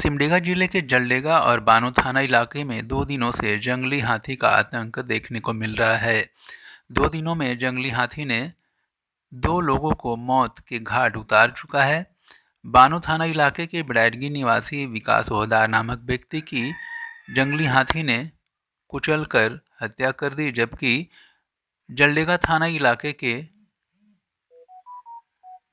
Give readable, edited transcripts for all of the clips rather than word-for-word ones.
सिमडेगा जिले के जलडेगा और बानो थाना इलाके में 2 दिनों से जंगली हाथी का आतंक देखने को मिल रहा है। 2 दिनों में जंगली हाथी ने 2 लोगों को मौत के घाट उतार चुका है। बानो थाना इलाके के बिडायडगी निवासी विकास ओहदार नामक व्यक्ति की जंगली हाथी ने कुचलकर हत्या कर दी, जबकि जलडेगा थाना इलाके के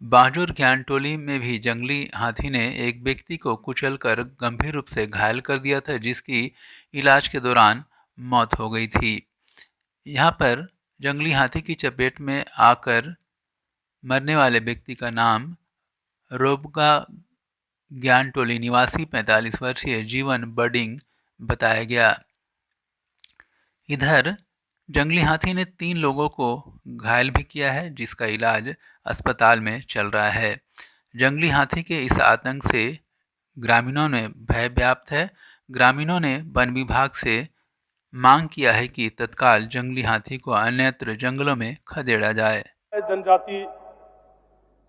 बाजूर ज्ञानटोली में भी जंगली हाथी ने एक व्यक्ति को कुचलकर गंभीर रूप से घायल कर दिया था, जिसकी इलाज के दौरान मौत हो गई थी। यहां पर जंगली हाथी की चपेट में आकर मरने वाले व्यक्ति का नाम रोबगा ज्ञानटोली निवासी 45 वर्षीय जीवन बडिंग बताया गया। इधर जंगली हाथी ने 3 लोगों को घायल भी किया है, जिसका इलाज अस्पताल में चल रहा है। जंगली हाथी के इस आतंक से ग्रामीणों में भय व्याप्त है। ग्रामीणों ने वन विभाग से मांग किया है कि तत्काल जंगली हाथी को अन्यत्र जंगलों में खदेड़ा जाए। जनजाति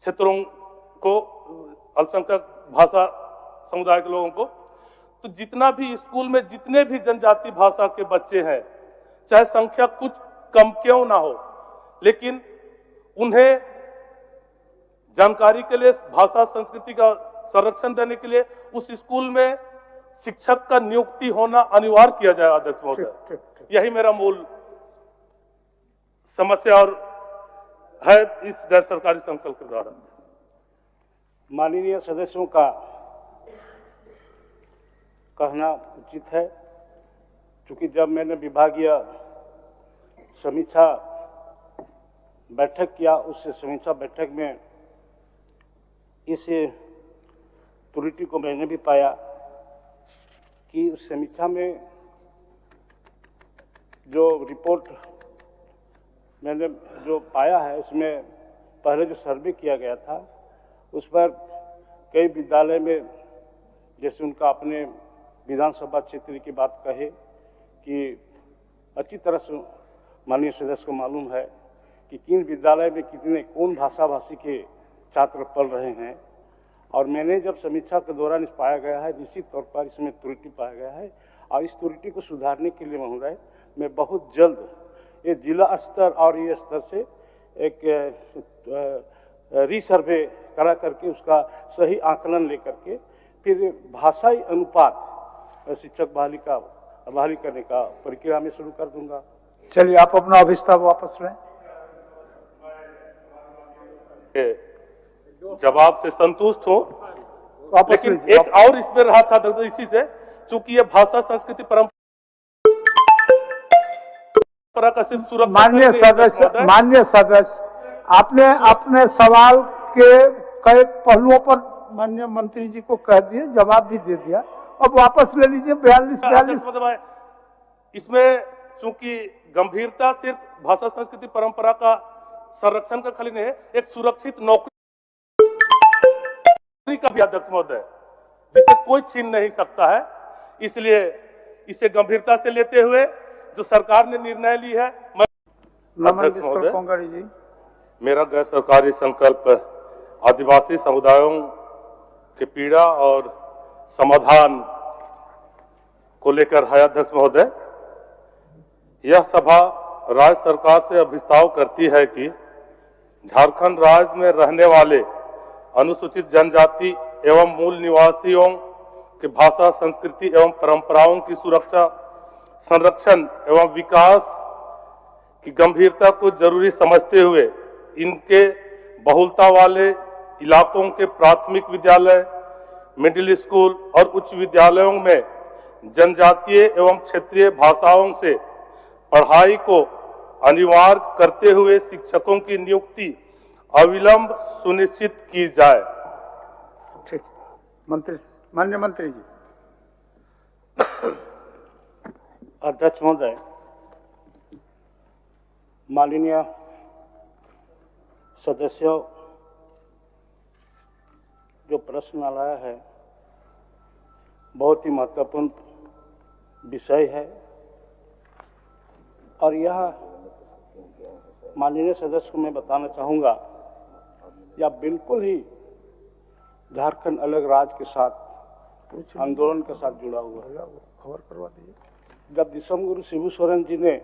क्षेत्रों को, अल्पसंख्यक भाषा समुदाय के लोगों को, तो जितना भी स्कूल में जितने भी जनजाति भाषा के बच्चे हैं, चाहे संख्या कुछ कम क्यों ना हो, लेकिन उन्हें जानकारी के लिए, भाषा संस्कृति का संरक्षण देने के लिए उस स्कूल में शिक्षक का नियुक्ति होना अनिवार्य किया जाए। अध्यक्ष महोदय, यही मेरा मूल समस्या और है इस गैर सरकारी संकल्प के द्वारा। माननीय सदस्यों का कहना उचित है, क्योंकि जब मैंने विभागीय समीक्षा बैठक किया, उस समीक्षा बैठक में इस त्रुटि को मैंने भी पाया कि उस समीक्षा में जो रिपोर्ट मैंने जो पाया है, उसमें पहले जो सर्वे किया गया था उस पर कई विद्यालय में, जैसे उनका अपने विधानसभा क्षेत्र की बात कहे कि अच्छी तरह से माननीय सदस्य को मालूम है कि किन विद्यालय में कितने कौन भाषा भाषी के छात्र पढ़ रहे हैं, और मैंने जब समीक्षा के दौरान इस पाया गया है, निश्चित तौर पर इसमें त्रुटि पाया गया है, और इस त्रुटि को सुधारने के लिए महोदय मैं बहुत जल्द ये जिला स्तर और ये स्तर से एक रीसर्वे करा करके उसका सही आकलन लेकर के फिर भाषाई अनुपात शिक्षक बहाली करने का प्रक्रिया में शुरू कर दूंगा। चलिए, आप अपना अभिस्ताव वापस लें। जवाब से संतुष्ट हो, लेकिन एक और इसमें रहा था इसी से, चूंकि ये भाषा संस्कृति परंपरा का सिर्फ सुरक्षा। माननीय सदस्य, आपने अपने सवाल के कई पहलुओं पर माननीय मंत्री जी को कह दिए, जवाब भी दे दिया, अब वापस ले लीजिए। 42 इसमें चूंकि गंभीरता सिर्फ भाषा संस्कृति परंपरा का संरक्षण का खाली नहीं है, एक सुरक्षित नौकरी का भी अध्यक्ष महोदय, जिसे कोई छीन नहीं सकता है। इसलिए इसे गंभीरता से लेते हुए जो सरकार ने निर्णय ली है, अध्यक्ष महोदय, मेरा गैर सरकारी संकल्प आदिवासी समुदायों के पीड़ा और समाधान को लेकर है। अध्यक्ष महोदय, यह सभा राज्य सरकार से अभिस्ताव करती है कि झारखंड राज्य में रहने वाले अनुसूचित जनजाति एवं मूल निवासियों के भाषा, संस्कृति एवं परंपराओं की सुरक्षा, संरक्षण एवं विकास की गंभीरता को जरूरी समझते हुए इनके बहुलता वाले इलाकों के प्राथमिक विद्यालय, मिडिल स्कूल और उच्च विद्यालयों में जनजातीय एवं क्षेत्रीय भाषाओं से पढ़ाई को अनिवार्य करते हुए शिक्षकों की नियुक्ति अविलंब सुनिश्चित की जाए। ठीक, माननीय मंत्री जी। अध्यक्ष महोदय, माननीय सदस्यों, जो प्रश्न लाया है बहुत ही महत्वपूर्ण विषय है, और यह माननीय सदस्य को मैं बताना चाहूँगा, यह बिल्कुल ही झारखंड अलग राज्य के साथ आंदोलन के साथ जुड़ा हुआ है। खबर करवा दीजिए। जब दिसम गुरु शिबू सोरेन जी ने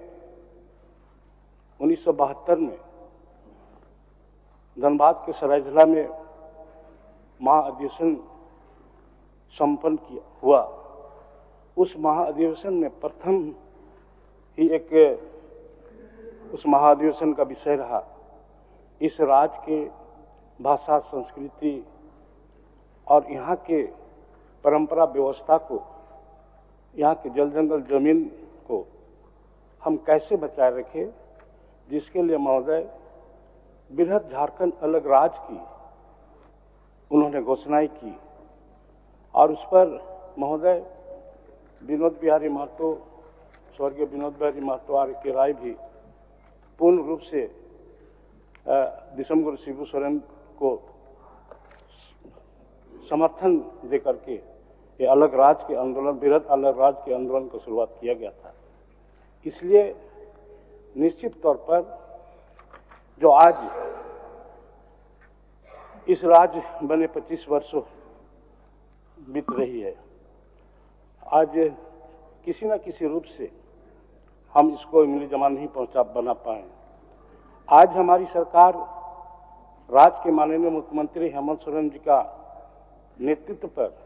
1972 में धनबाद के सरायढला में महाअधिवेशन संपन्न हुआ, उस महाअधिवेशन में प्रथम ही उस महाअधिवेशन का विषय रहा इस राज्य के भाषा, संस्कृति और यहाँ के परंपरा व्यवस्था को, यहाँ के जल जंगल जमीन को हम कैसे बचाए रखें, जिसके लिए महोदय बृहद झारखंड अलग राज्य की उन्होंने घोषणाएं की। और उस पर महोदय विनोद बिहारी महतो, स्वर्गीय विनोद बिहारी महतो आर्य के राय भी पूर्ण रूप से दिसम गुरु शिबू सोरेन को समर्थन दे करके ये अलग राज्य के आंदोलन, बृहद अलग राज्य के आंदोलन को शुरुआत किया गया था। इसलिए निश्चित तौर पर जो आज इस राज्य बने 25 वर्षों बीत रही है, आज किसी न किसी रूप से हम इसको इमली जमा नहीं बना पाए। आज हमारी सरकार राज्य के माननीय मुख्यमंत्री हेमंत सोरेन जी का नेतृत्व पर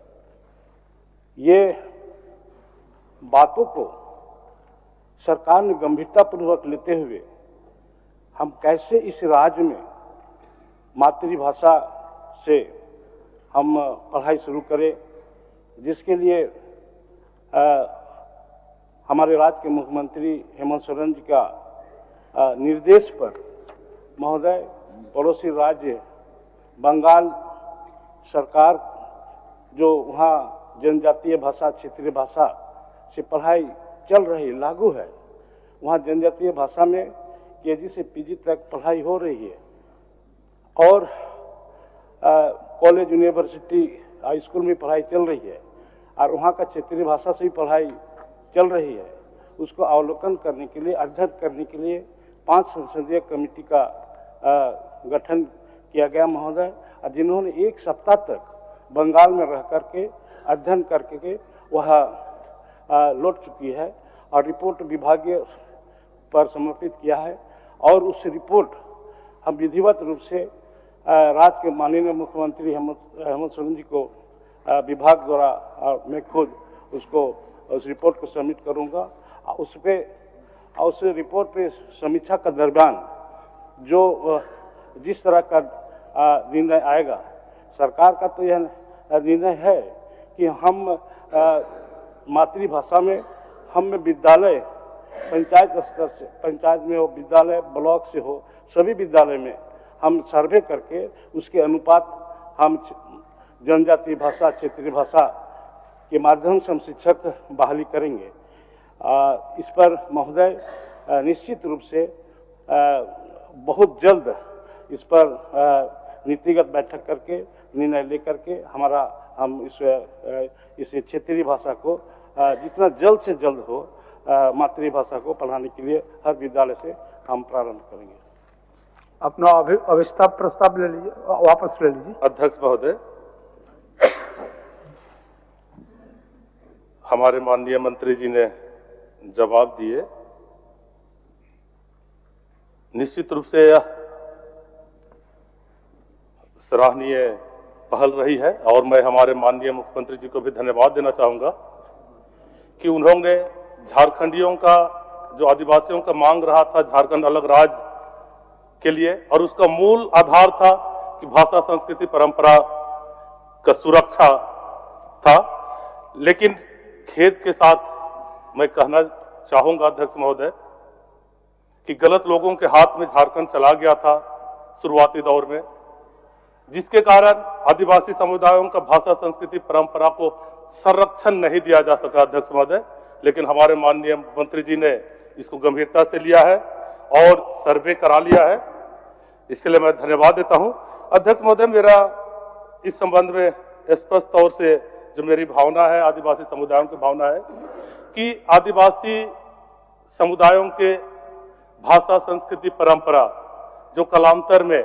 ये बातों को सरकार ने गंभीरतापूर्वक लेते हुए हम कैसे इस राज्य में मातृभाषा से हम पढ़ाई शुरू करें, जिसके लिए हमारे राज्य के मुख्यमंत्री हेमंत सोरेन जी का निर्देश पर महोदय पड़ोसी राज्य बंगाल सरकार जो वहाँ जनजातीय भाषा, क्षेत्रीय भाषा से पढ़ाई चल रही, लागू है, वहाँ जनजातीय भाषा में केजी से पीजी तक पढ़ाई हो रही है और कॉलेज, यूनिवर्सिटी, हाई स्कूल में पढ़ाई चल रही है और वहाँ का क्षेत्रीय भाषा से भी पढ़ाई चल रही है। उसको अवलोकन करने के लिए, अध्ययन करने के लिए 5 संसदीय कमेटी का गठन किया गया महोदय, और जिन्होंने 1 सप्ताह तक बंगाल में रह करके अध्ययन करके वह लौट चुकी है और रिपोर्ट विभागीय पर समर्पित किया है। और उस रिपोर्ट हम विधिवत रूप से राज्य के माननीय मुख्यमंत्री हेमंत सोरेन जी को विभाग द्वारा मैं खुद उसको उस रिपोर्ट को सबमिट करूंगा। उस रिपोर्ट पे समीक्षा का दरमियान जो जिस तरह का निर्णय आएगा, सरकार का तो यह निर्णय है कि हम मातृभाषा में हम विद्यालय पंचायत स्तर से, पंचायत में हो, विद्यालय ब्लॉक से हो, सभी विद्यालय में हम सर्वे करके उसके अनुपात हम जनजातीय भाषा, क्षेत्रीय भाषा के माध्यम से हम शिक्षक बहाली करेंगे। इस पर महोदय निश्चित रूप से बहुत जल्द इस पर नीतिगत बैठक करके निर्णय लेकर के हम इस क्षेत्रीय भाषा को जितना जल्द से जल्द हो मातृभाषा को पढ़ाने के लिए हर विद्यालय से हम प्रारंभ करेंगे। अपना अविस्तार प्रस्ताव ले लीजिए, वापस ले लीजिए। अध्यक्ष महोदय, हमारे माननीय मंत्री जी ने जवाब दिए। निश्चित रूप से यह सराहनीय पहल रही है और मैं हमारे माननीय मुख्यमंत्री जी को भी धन्यवाद देना चाहूंगा कि उन्होंने झारखंडियों का, जो आदिवासियों का मांग रहा था झारखंड अलग राज्य के लिए, और उसका मूल आधार था कि भाषा, संस्कृति, परंपरा का सुरक्षा था। लेकिन खेद के साथ मैं कहना चाहूंगा अध्यक्ष महोदय कि गलत लोगों के हाथ में झारखंड चला गया था शुरुआती दौर में, जिसके कारण आदिवासी समुदायों का भाषा, संस्कृति, परंपरा को संरक्षण नहीं दिया जा सका अध्यक्ष महोदय। लेकिन हमारे माननीय मंत्री जी ने इसको गंभीरता से लिया है और सर्वे करा लिया है, इसके लिए मैं धन्यवाद देता हूं। अध्यक्ष महोदय, मेरा इस संबंध में स्पष्ट तौर से जो मेरी भावना है, आदिवासी समुदायों की भावना है कि आदिवासी समुदायों के भाषा, संस्कृति, परंपरा जो कालांतर में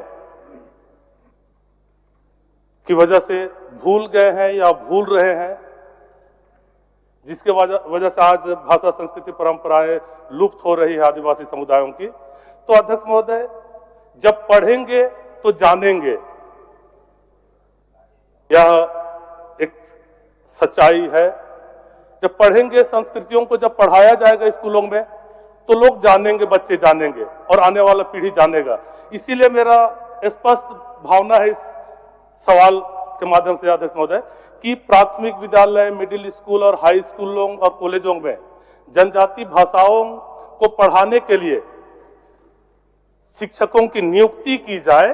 की वजह से भूल गए हैं या भूल रहे हैं, जिसके वजह से आज भाषा संस्कृति परंपराएं लुप्त हो रही है आदिवासी समुदायों की। तो अध्यक्ष महोदय, जब पढ़ेंगे तो जानेंगे, यह एक सच्चाई है। जब पढ़ेंगे, संस्कृतियों को जब पढ़ाया जाएगा स्कूलों में, तो लोग जानेंगे, बच्चे जानेंगे और आने वाला पीढ़ी जानेगा। इसीलिए मेरा स्पष्ट भावना है इस सवाल के माध्यम से अध्यक्ष महोदय कि प्राथमिक विद्यालय, मिडिल स्कूल और हाई स्कूलों और कॉलेजों में जनजाति भाषाओं को पढ़ाने के लिए शिक्षकों की नियुक्ति की जाए,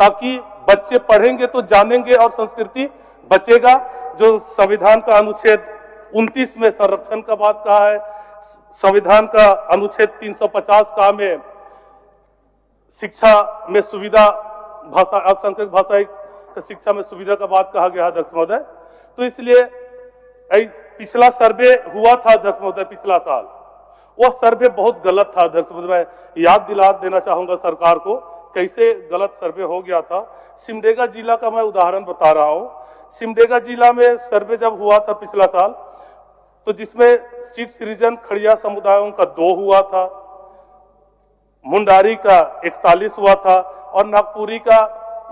ताकि बच्चे पढ़ेंगे तो जानेंगे और संस्कृति बचेगा। जो संविधान का अनुच्छेद 29 में संरक्षण का बात कहा है, संविधान का अनुच्छेद 350 का में शिक्षा में सुविधा, भाषा अल्पसंख्यक भाषा शिक्षा में सुविधा का बात कहा गया अध्यक्ष महोदय। तो इसलिए पिछला सर्वे हुआ था अध्यक्ष महोदय, पिछला साल, वह सर्वे बहुत गलत था अध्यक्ष महोदय। मैं याद दिला देना चाहूंगा सरकार को कैसे गलत सर्वे हो गया था। सिमडेगा जिला का मैं उदाहरण बता रहा हूं। सिमडेगा जिला में सर्वे जब हुआ था पिछला साल, तो जिसमें सीट सृजन खड़िया समुदायों का 2 हुआ था, मुंडारी का 41 हुआ था और नागपुरी का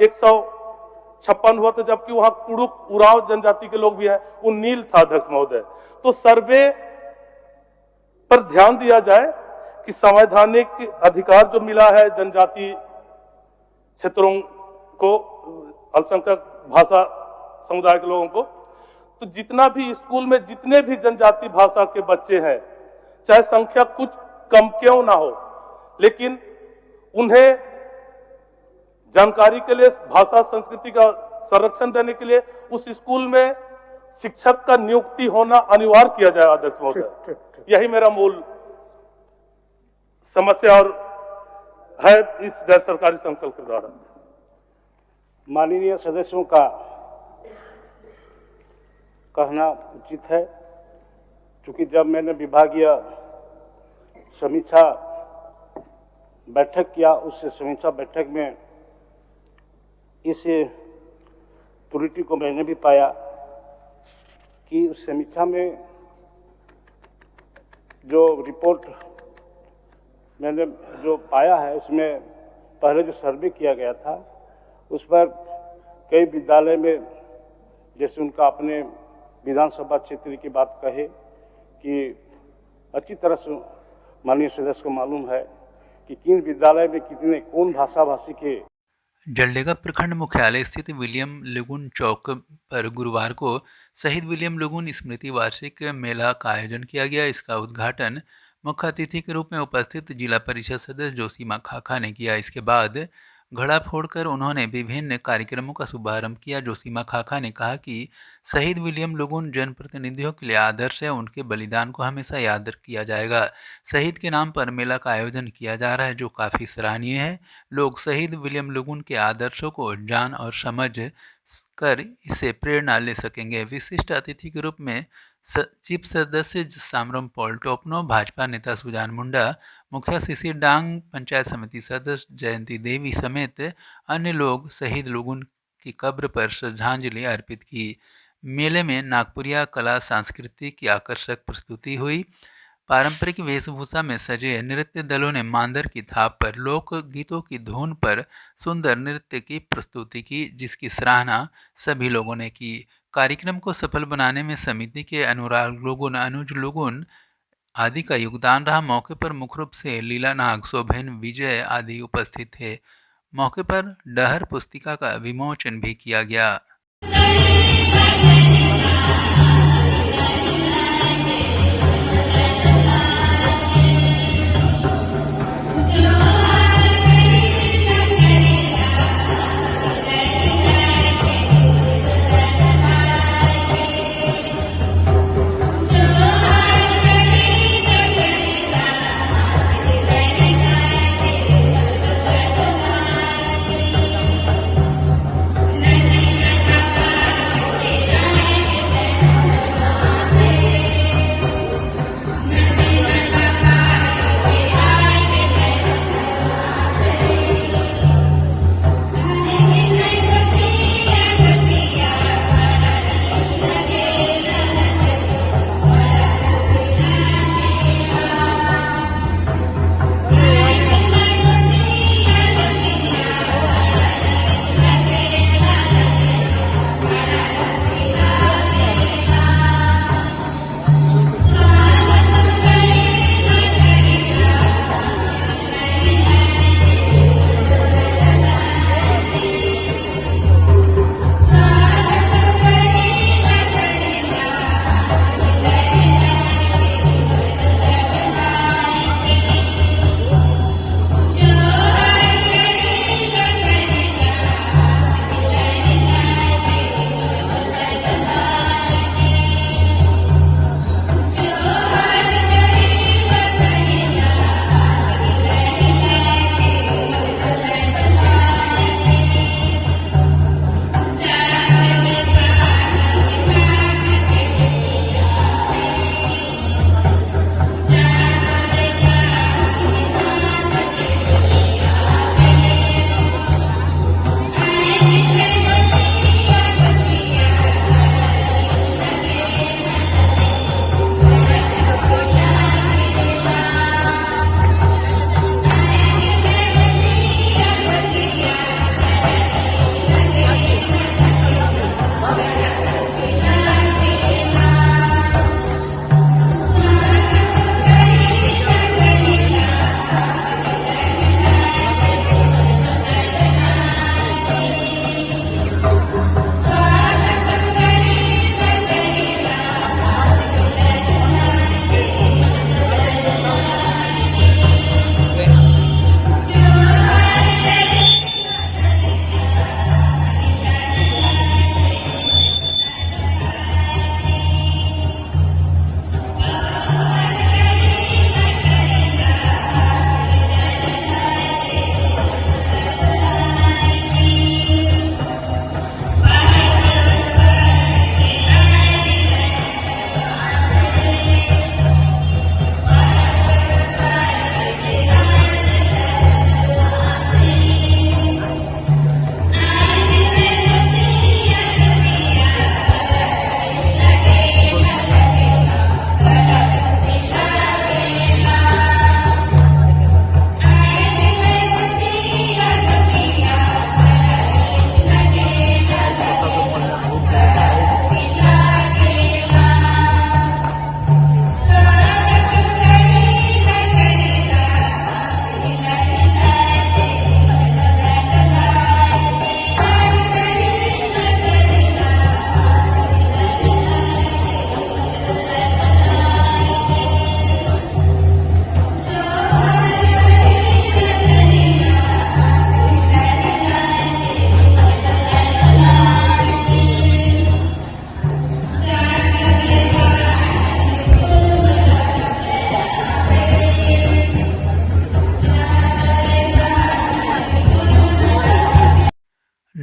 156 हुआ था, जबकि वहां कुड़ुक उराव जनजाति के लोग भी हैं, वो नील था अध्यक्ष महोदय। तो सर्वे पर ध्यान दिया जाए कि संवैधानिक अधिकार जो मिला है जनजाति क्षेत्रों को, अल्पसंख्यक भाषा समुदाय के लोगों को, तो जितना भी स्कूल में जितने भी जनजाति भाषा के बच्चे हैं, चाहे संख्या कुछ कम क्यों ना हो, लेकिन उन्हें जानकारी के लिए, भाषा संस्कृति का संरक्षण देने के लिए उस स्कूल में शिक्षक का नियुक्ति होना अनिवार्य किया जाए अध्यक्ष महोदय। यही मेरा मूल समस्या और है इस गैर सरकारी संकल्प के द्वारा। माननीय सदस्यों का कहना उचित है, क्योंकि जब मैंने विभागीय समीक्षा बैठक किया, उस समीक्षा बैठक में इस त्रुटि को मैंने भी पाया कि उस समीक्षा में जो रिपोर्ट मैंने जो पाया है, उसमें पहले जो सर्वे किया गया था उस पर कई विद्यालय में, जैसे उनका अपने विधानसभा क्षेत्र की बात कहे कि अच्छी तरह से माननीय सदस्य को मालूम है कि किन विद्यालय में कितने कौन भाषा भाषी के। जलडेगा प्रखंड मुख्यालय स्थित विलियम लुगुन चौक पर गुरुवार को शहीद विलियम लुगुन स्मृति वार्षिक मेला का आयोजन किया गया। इसका उद्घाटन मुख्य अतिथि के रूप में उपस्थित जिला परिषद सदस्य जोशीमा खाखा ने किया। इसके बाद घड़ा फोड़कर उन्होंने विभिन्न कार्यक्रमों का शुभारंभ किया। जोशीमा खाखा ने कहा कि शहीद विलियम लुगुन जनप्रतिनिधियों के लिए आदर्श है, उनके बलिदान को हमेशा याद किया जाएगा। शहीद के नाम पर मेला का आयोजन किया जा रहा है, जो काफ़ी सराहनीय है। लोग शहीद विलियम लुगुन के आदर्शों को जान और समझ कर इससे प्रेरणा ले सकेंगे। विशिष्ट अतिथि के रूप में चीफ सदस्य सामरम पॉल टोपनो, भाजपा नेता सुजान मुंडा, मुखिया सिसी डांग, पंचायत समिति सदस्य जयंती देवी समेत अन्य लोग शहीद लुगुन की कब्र पर श्रद्धांजलि अर्पित की। मेले में नागपुरिया कला संस्कृति की आकर्षक प्रस्तुति हुई। पारंपरिक वेशभूषा में सजे नृत्य दलों ने मांदर की थाप पर लोक गीतों की धुन पर सुंदर नृत्य की प्रस्तुति की, जिसकी सराहना सभी लोगों ने की। कार्यक्रम को सफल बनाने में समिति के अनुराग लुगुन, अनुज लुगुन आदि का योगदान रहा। मौके पर मुख्य रूप से लीला नाग, शोभेन विजय आदि उपस्थित थे। मौके पर डहर पुस्तिका का विमोचन भी किया गया।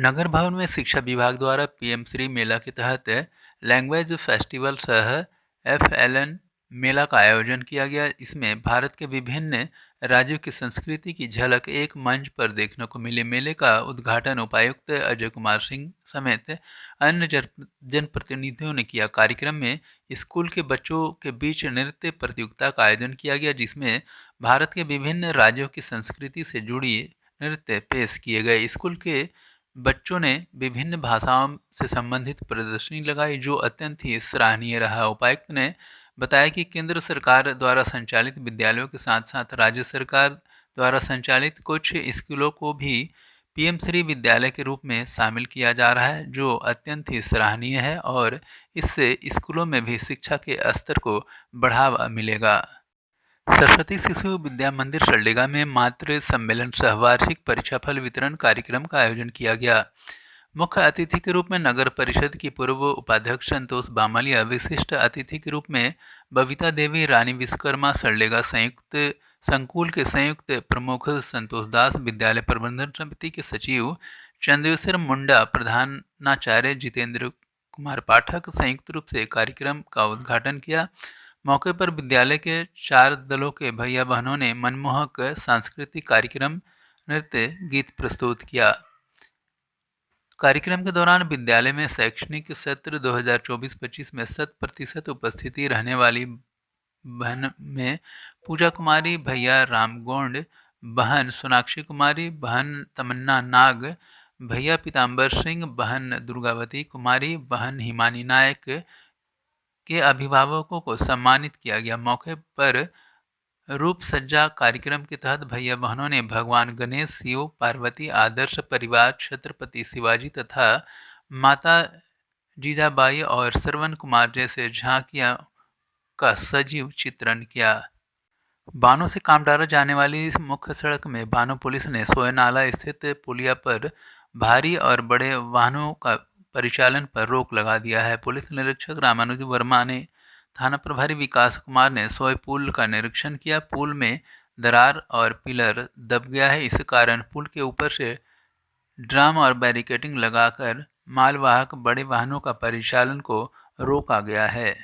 नगर भवन में शिक्षा विभाग द्वारा पीएम श्री मेला के तहत लैंग्वेज फेस्टिवल सह FLN मेला का आयोजन किया गया। इसमें भारत के विभिन्न राज्यों की संस्कृति की झलक एक मंच पर देखने को मिली। मेले का उद्घाटन उपायुक्त अजय कुमार सिंह समेत अन्य जनप्रतिनिधियों ने किया। कार्यक्रम में स्कूल के बच्चों के बीच नृत्य प्रतियोगिता का आयोजन किया गया, जिसमें भारत के विभिन्न राज्यों की संस्कृति से जुड़ी नृत्य पेश किए गए। स्कूल के बच्चों ने विभिन्न भाषाओं से संबंधित प्रदर्शनी लगाई, जो अत्यंत ही सराहनीय रहा। उपायुक्त ने बताया कि केंद्र सरकार द्वारा संचालित विद्यालयों के साथ साथ राज्य सरकार द्वारा संचालित कुछ स्कूलों को भी पीएम श्री विद्यालय के रूप में शामिल किया जा रहा है, जो अत्यंत ही सराहनीय है और इससे स्कूलों में भी शिक्षा के स्तर को बढ़ावा मिलेगा। सरस्वती शिशु विद्या मंदिर सल्डेगा में मातृ सम्मेलन सह वार्षिक परीक्षाफल वितरण कार्यक्रम का आयोजन किया गया। मुख्य अतिथि के रूप में नगर परिषद की पूर्व उपाध्यक्ष संतोष बामलिया, विशिष्ट अतिथि के रूप में बबीता देवी, रानी विश्वकर्मा सल्डेगा संयुक्त संकुल के संयुक्त प्रमुख संतोष दास, विद्यालय प्रबंधन समिति के सचिव चंदेश्वर मुंडा, प्रधानाचार्य जितेंद्र कुमार पाठक संयुक्त रूप से कार्यक्रम का उद्घाटन किया। मौके पर विद्यालय के 4 दलों के भैया बहनों ने मनमोहक सांस्कृतिक कार्यक्रम, नृत्य, गीत प्रस्तुत किया। कार्यक्रम के दौरान विद्यालय में शैक्षणिक सत्र 2024-25 में 100% उपस्थिति रहने वाली बहन में पूजा कुमारी, भैया रामगोंड, बहन सोनाक्षी कुमारी, बहन तमन्ना नाग, भैया पीताम्बर सिंह, बहन दुर्गावती कुमारी, बहन हिमानी नायक के अभिभावकों को सम्मानित किया गया। मौके पर रूप सज्जा कार्यक्रम के तहत भैया बहनों ने भगवान गणेश, शिव पार्वती, आदर्श परिवार, छत्रपति शिवाजी तथा माता जीजाबाई और श्रवण कुमार जैसे झांकियां का सजीव चित्रण किया। बानो से कामडारा जाने वाली इस मुख्य सड़क में बानो पुलिस ने सोयनाला स्थित पुलिया पर भारी और बड़े वाहनों का परिचालन पर रोक लगा दिया है। पुलिस निरीक्षक रामानुज वर्मा ने थाना प्रभारी विकास कुमार ने सोय पुल का निरीक्षण किया। पुल में दरार और पिलर दब गया है, इस कारण पुल के ऊपर से ड्रम और बैरिकेडिंग लगाकर मालवाहक बड़े वाहनों का परिचालन को रोका गया है।